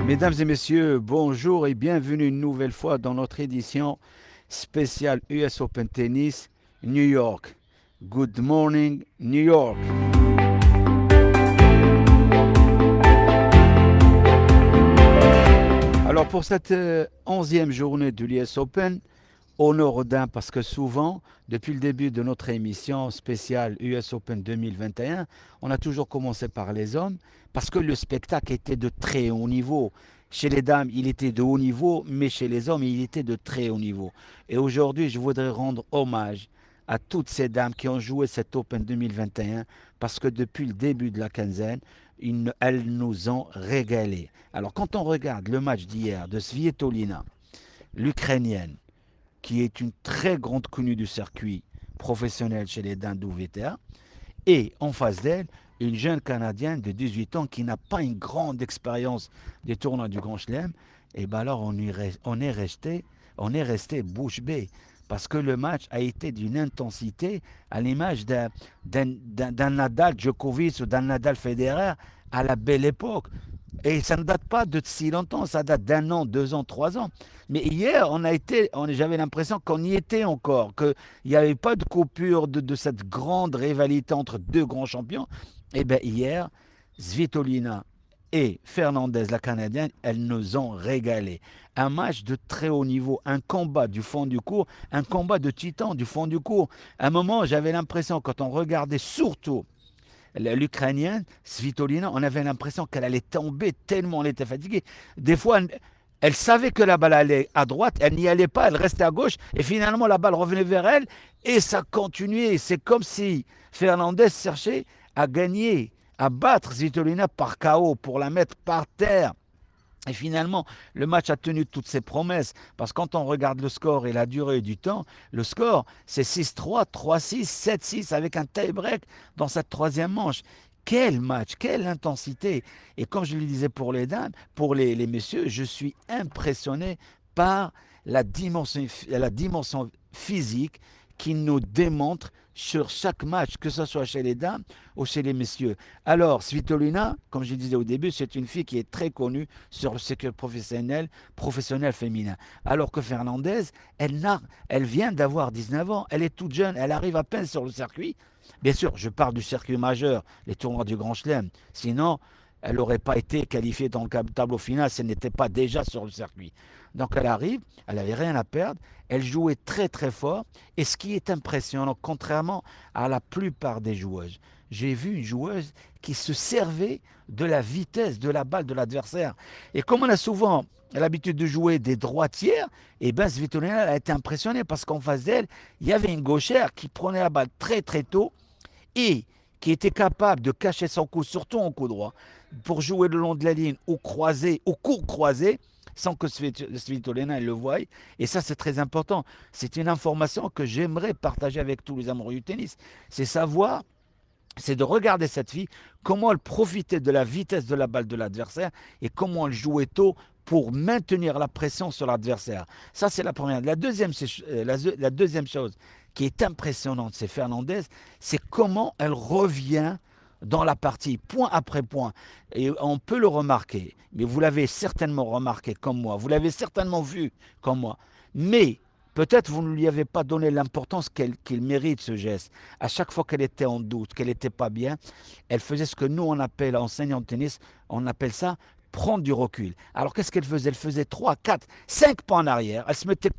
Mesdames et messieurs, bonjour et bienvenue une nouvelle fois dans notre édition spéciale US Open Tennis New York. Good morning, New York. Alors pour cette 11e journée de l'US Open, honneur aux dames parce que souvent, depuis le début de notre émission spéciale US Open 2021, on a toujours commencé par les hommes parce que le spectacle était de très haut niveau. Chez les dames, il était de haut niveau, mais chez les hommes, il était de très haut niveau. Et aujourd'hui, je voudrais rendre hommage à toutes ces dames qui ont joué cet Open 2021 parce que depuis le début de la quinzaine, elles nous ont régalé. Alors quand on regarde le match d'hier de Svitolina, l'Ukrainienne, qui est une très grande connue du circuit professionnel chez les Dindou-VTA, et en face d'elle, une jeune Canadienne de 18 ans qui n'a pas une grande expérience des tournois du Grand Chelem, et bien alors on est resté bouche bée. Parce que le match a été d'une intensité à l'image d'un Nadal Djokovic ou d'un Nadal Federer à la belle époque. Et ça ne date pas de si longtemps, ça date d'un an, 2 ans, 3 ans. Mais hier, j'avais l'impression qu'on y était encore, qu'il n'y avait pas de coupure de cette grande rivalité entre deux grands champions. Et bien hier, Svitolina et Fernandez, la Canadienne, elles nous ont régalé. Un match de très haut niveau, un combat du fond du court, un combat de titans du fond du court. À un moment, j'avais l'impression, quand on regardait surtout l'Ukrainienne, Svitolina, on avait l'impression qu'elle allait tomber tellement elle était fatiguée. Des fois, elle savait que la balle allait à droite, elle n'y allait pas, elle restait à gauche, et finalement la balle revenait vers elle, et ça continuait. C'est comme si Fernandez cherchait à gagner, à battre Svitolina par KO pour la mettre par terre. Et finalement, le match a tenu toutes ses promesses. Parce que quand on regarde le score et la durée du temps, le score, c'est 6-3, 3-6, 7-6 avec un tie-break dans cette troisième manche. Quel match, quelle intensité. Et comme je le disais pour les dames, pour les messieurs, je suis impressionné par la dimension physique qui nous démontre sur chaque match, que ce soit chez les dames ou chez les messieurs. Alors, Svitolina, comme je disais au début, c'est une fille qui est très connue sur le circuit professionnel féminin. Alors que Fernandez, elle vient d'avoir 19 ans, elle est toute jeune, elle arrive à peine sur le circuit. Bien sûr, je parle du circuit majeur, les tournois du Grand Chelem. Sinon, elle n'aurait pas été qualifiée dans le tableau final si elle n'était pas déjà sur le circuit. Donc elle arrive, elle n'avait rien à perdre, elle jouait très très fort. Et ce qui est impressionnant, contrairement à la plupart des joueuses, j'ai vu une joueuse qui se servait de la vitesse de la balle de l'adversaire. Et comme on a souvent l'habitude de jouer des droitières, et bien Svitolina a été impressionnée parce qu'en face d'elle, il y avait une gauchère qui prenait la balle très très tôt et qui était capable de cacher son coup, surtout en coup droit, pour jouer le long de la ligne ou croisé, ou court croisé, sans que Svitolina le voie. Et ça, c'est très important. C'est une information que j'aimerais partager avec tous les amoureux du tennis. C'est savoir, c'est de regarder cette fille, comment elle profitait de la vitesse de la balle de l'adversaire et comment elle jouait tôt pour maintenir la pression sur l'adversaire. Ça, c'est la première. La deuxième chose qui est impressionnante, c'est Fernandez, c'est comment elle revient dans la partie, point après point. Et on peut le remarquer, mais vous l'avez certainement remarqué comme moi, vous l'avez certainement vu comme moi. Mais peut-être vous ne lui avez pas donné l'importance qu'il mérite ce geste. À chaque fois qu'elle était en doute, qu'elle n'était pas bien, elle faisait ce que nous on appelle, enseignant de tennis, on appelle ça prendre du recul. Alors qu'est-ce qu'elle faisait? Elle faisait 3, 4, 5 pas en arrière. Elle se mettait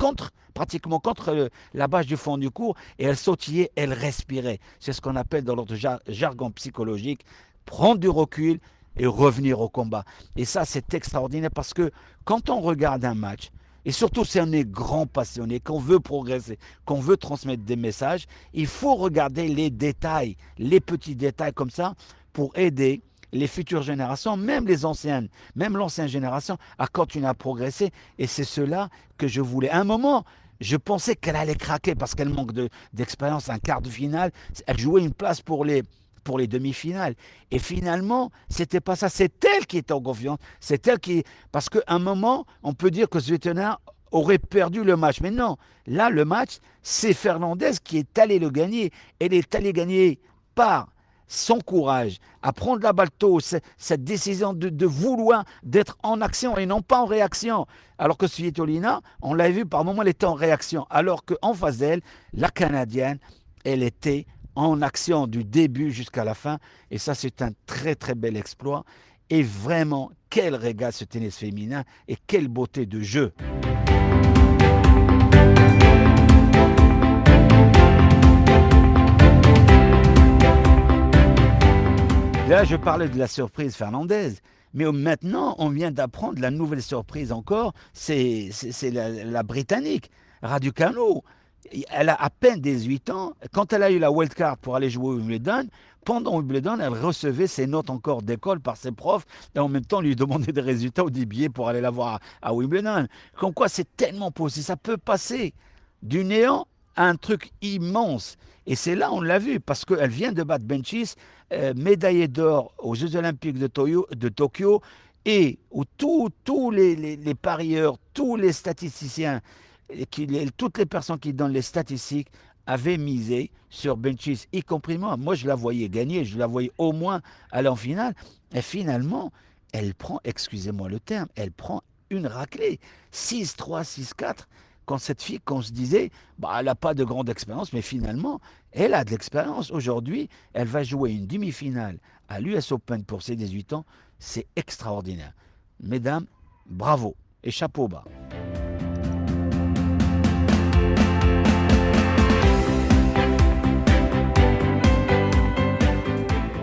pratiquement contre la bâche du fond du cours et elle sautillait, elle respirait. C'est ce qu'on appelle dans notre jargon psychologique, prendre du recul et revenir au combat. Et ça, c'est extraordinaire parce que quand on regarde un match, et surtout si on est grand passionné, qu'on veut progresser, qu'on veut transmettre des messages, il faut regarder les détails, les petits détails comme ça pour aider les futures générations, même les anciennes, même l'ancienne génération, à continuer à progresser. Et c'est cela que je voulais. À un moment, je pensais qu'elle allait craquer parce qu'elle manque d'expérience, un quart de finale. Elle jouait une place pour les demi-finales. Et finalement, c'était pas ça. C'est elle qui était en confiance. C'est elle qui. Parce qu'à un moment, on peut dire que Svetlana aurait perdu le match. Mais non, là, le match, c'est Fernandez qui est allé le gagner. Elle est allée gagner par son courage, à prendre la balle tôt, cette décision de vouloir d'être en action et non pas en réaction. Alors que Svitolina, on l'a vu par moments, elle était en réaction. Alors qu'en face d'elle, la Canadienne, elle était en action du début jusqu'à la fin. Et ça, c'est un très très bel exploit. Et vraiment, quel régal ce tennis féminin et quelle beauté de jeu. Là, je parlais de la surprise Fernandez, mais maintenant, on vient d'apprendre la nouvelle surprise encore, c'est la Britannique, Raducanu. Elle a à peine 18 ans. Quand elle a eu la wildcard pour aller jouer au Wimbledon, pendant Wimbledon, elle recevait ses notes encore d'école par ses profs et en même temps lui demandait des résultats ou des billets pour aller la voir à Wimbledon. Comme quoi, c'est tellement possible. Ça peut passer du néant à un truc immense. Et c'est là, on l'a vu, parce qu'elle vient de battre Benchis, médaillée d'or aux Jeux Olympiques de Tokyo, et où tous les parieurs, tous les statisticiens, toutes les personnes qui donnent les statistiques avaient misé sur Benchis, y compris moi. Moi, je la voyais gagner, je la voyais au moins aller en finale. Et finalement, elle prend, excusez-moi le terme, elle prend une raclée. 6-3, 6-4. Quand cette fille, qu'on se disait, bah, elle n'a pas de grande expérience, mais finalement, elle a de l'expérience. Aujourd'hui, elle va jouer une demi-finale à l'US Open pour ses 18 ans. C'est extraordinaire. Mesdames, bravo et chapeau bas.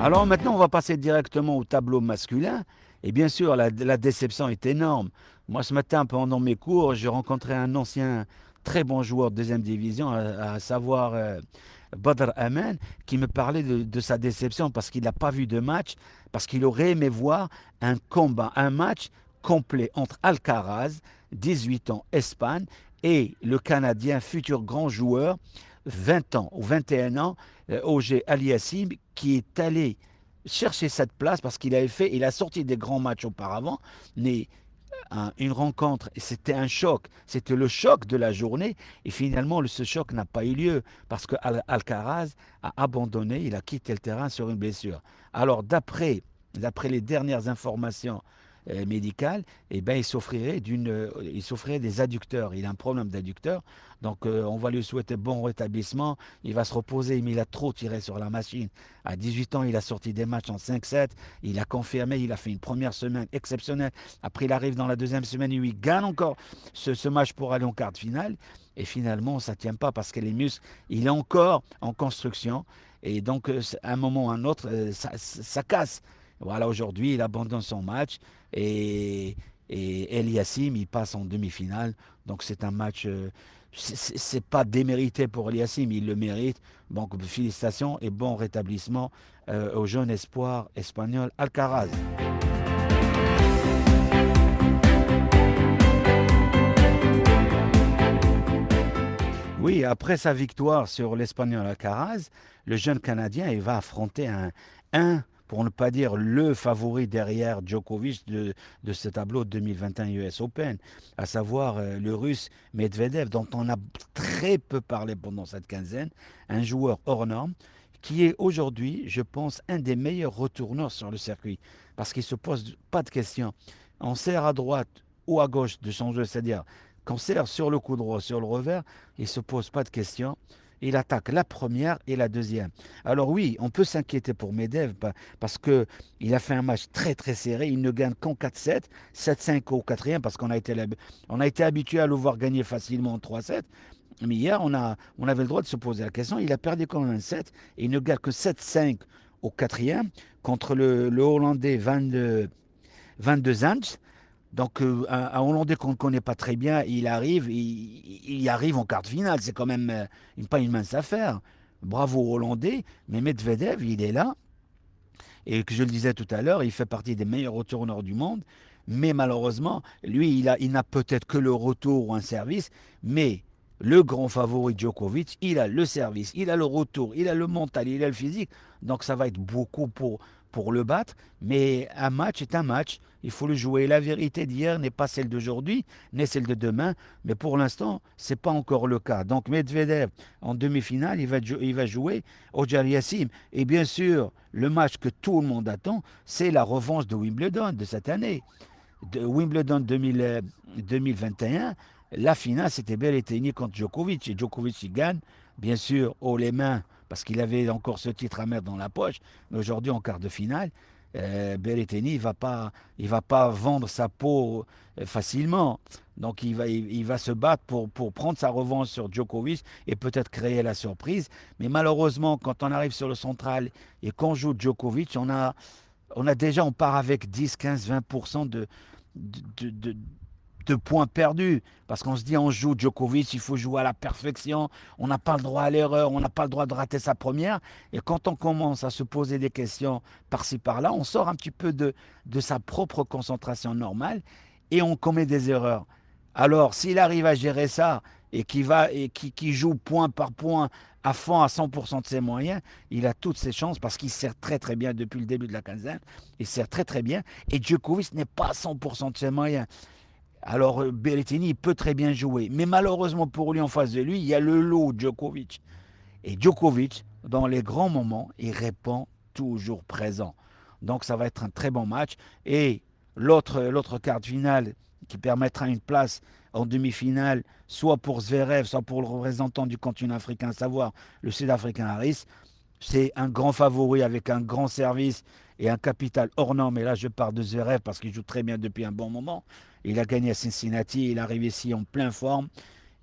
Alors maintenant, on va passer directement au tableau masculin. Et bien sûr, la déception est énorme. Moi, ce matin, pendant mes cours, j'ai rencontré un ancien très bon joueur de deuxième division, à savoir Badr Aman, qui me parlait de sa déception parce qu'il n'a pas vu de match, parce qu'il aurait aimé voir un combat, un match complet entre Alcaraz, 18 ans, Espagne, et le Canadien, futur grand joueur, 20 ans ou 21 ans, Auger Aliassime, qui est allé chercher cette place parce il a sorti des grands matchs auparavant, mais une rencontre, c'était un choc, c'était le choc de la journée, et finalement ce choc n'a pas eu lieu parce que Alcaraz a abandonné, il a quitté le terrain sur une blessure. Alors d'après les dernières informations médicales, eh ben, il souffrirait des adducteurs, il a un problème d'adducteur, donc on va lui souhaiter bon rétablissement, il va se reposer, mais il a trop tiré sur la machine. À 18 ans, il a sorti des matchs en 5-7, il a confirmé, il a fait une première semaine exceptionnelle. Après, il arrive dans la deuxième semaine où il gagne encore ce match pour aller en quart de finale. Et finalement, ça ne tient pas parce que les muscles, il est encore en construction. Et donc, à un moment ou à un autre, ça casse. Voilà, aujourd'hui, il abandonne son match et, et Eliassim, il passe en demi-finale. Donc, c'est un match, c'est pas démérité pour Eliassim, il le mérite. Donc, félicitations et bon rétablissement au jeune espoir espagnol Alcaraz. Oui, après sa victoire sur l'Espagnol Alcaraz, le jeune Canadien il va affronter pour ne pas dire le favori derrière Djokovic de ce tableau 2021 US Open, à savoir le Russe Medvedev, dont on a très peu parlé pendant cette quinzaine, un joueur hors norme, qui est aujourd'hui, je pense, un des meilleurs retourneurs sur le circuit, parce qu'il ne se pose pas de questions. On sert à droite ou à gauche de son jeu, c'est-à-dire qu'on sert sur le coup droit, sur le revers, il ne se pose pas de questions. Il attaque la première et la deuxième. Alors oui, on peut s'inquiéter pour Medvedev parce qu'il a fait un match très très serré. Il ne gagne qu'en 4-7, 7-5 au quatrième parce on a été habitué à le voir gagner facilement en 3-7. Mais hier, on avait le droit de se poser la question. Il a perdu quand même un 7 et il ne gagne que 7-5 au quatrième contre le Hollandais 22 Zand. Donc, un Hollandais qu'on ne connaît pas très bien, il arrive en quart de finale. C'est quand même pas une mince affaire. Bravo aux Hollandais, mais Medvedev, il est là. Et que je le disais tout à l'heure, il fait partie des meilleurs retourneurs du monde. Mais malheureusement, lui, il n'a peut-être que le retour ou un service. Mais le grand favori Djokovic, il a le service, il a le retour, il a le mental, il a le physique. Donc ça va être beaucoup pour le battre, mais un match est un match. Il faut le jouer. La vérité d'hier n'est pas celle d'aujourd'hui, n'est celle de demain, mais pour l'instant, ce n'est pas encore le cas. Donc Medvedev, en demi-finale, il va jouer Auger-Aliassime. Et bien sûr, le match que tout le monde attend, c'est la revanche de Wimbledon de cette année. De Wimbledon 2021, la finale, c'était Berrettini contre Djokovic. Et Djokovic, il gagne, bien sûr, haut les mains, parce qu'il avait encore ce titre à mettre dans la poche. Mais aujourd'hui, en quart de finale, Berrettini, il va pas vendre sa peau facilement. Donc, il va se battre pour prendre sa revanche sur Djokovic et peut-être créer la surprise. Mais malheureusement, quand on arrive sur le central et qu'on joue Djokovic, on part avec 10, 15, 20% de, de, de points perdus. Parce qu'on se dit, on joue Djokovic, il faut jouer à la perfection. On n'a pas le droit à l'erreur, on n'a pas le droit de rater sa première. Et quand on commence à se poser des questions par-ci, par-là, on sort un petit peu de sa propre concentration normale et on commet des erreurs. Alors, s'il arrive à gérer ça qui joue point par point à fond à 100% de ses moyens, il a toutes ses chances parce qu'il sert très très bien depuis le début de la quinzaine. Il sert très très bien. Et Djokovic n'est pas à 100% de ses moyens. Alors Berrettini, il peut très bien jouer. Mais malheureusement pour lui, en face de lui, il y a le lot Djokovic. Et Djokovic, dans les grands moments, il répond toujours présent. Donc ça va être un très bon match. Et l'autre quart de finale qui permettra une place en demi-finale, soit pour Zverev, soit pour le représentant du continent africain, à savoir le Sud-Africain Harris, c'est un grand favori avec un grand service et un capital hors norme. Et là, je parle de Zverev parce qu'il joue très bien depuis un bon moment. Il a gagné à Cincinnati, il arrive ici en pleine forme.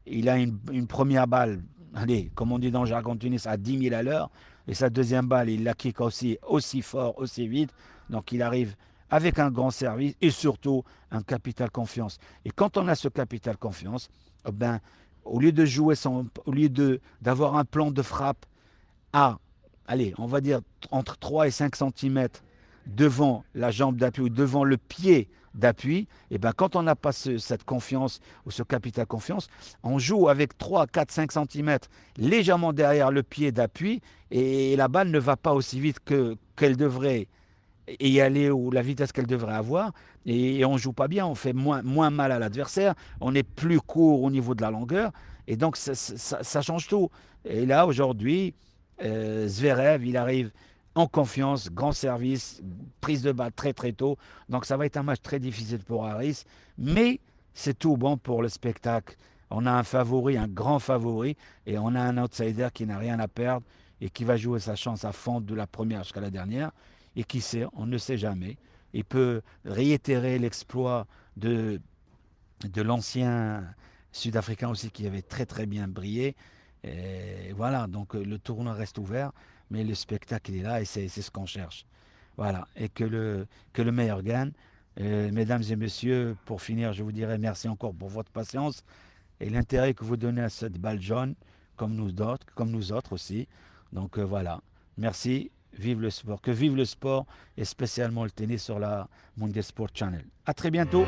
Il a une première balle, allez, comme on dit dans le jargon tunis, à 10 000 à l'heure. Et sa deuxième balle, il la kick aussi fort, aussi vite. Donc il arrive avec un grand service et surtout un capital confiance. Et quand on a ce capital confiance, ben, au lieu de jouer au lieu d'avoir un plan de frappe à, allez, on va dire entre 3 et 5 centimètres devant la jambe d'appui ou devant le pied d'appui, et ben quand on n'a pas cette confiance ou ce capital confiance, on joue avec 3, 4, 5 centimètres légèrement derrière le pied d'appui et la balle ne va pas aussi vite qu'elle devrait y aller ou la vitesse qu'elle devrait avoir et on ne joue pas bien, on fait moins mal à l'adversaire, on est plus court au niveau de la longueur et donc ça change tout. Et là aujourd'hui, Zverev, il arrive en confiance, grand service, prise de balle très très tôt. Donc ça va être un match très difficile pour Harris, mais c'est tout bon pour le spectacle. On a un favori, un grand favori, et on a un outsider qui n'a rien à perdre et qui va jouer sa chance à fond de la première jusqu'à la dernière. Et qui sait, on ne sait jamais. Il peut réitérer l'exploit de l'ancien Sud-Africain aussi qui avait très très bien brillé. Et voilà, donc le tournoi reste ouvert, mais le spectacle il est là et c'est ce qu'on cherche. Voilà, et que le meilleur gagne. Mesdames et messieurs, pour finir, je vous dirais merci encore pour votre patience et l'intérêt que vous donnez à cette balle jaune, comme nous autres aussi. Donc voilà, merci, vive le sport, que vive le sport et spécialement le tennis sur la Mondial Sport Channel. À très bientôt.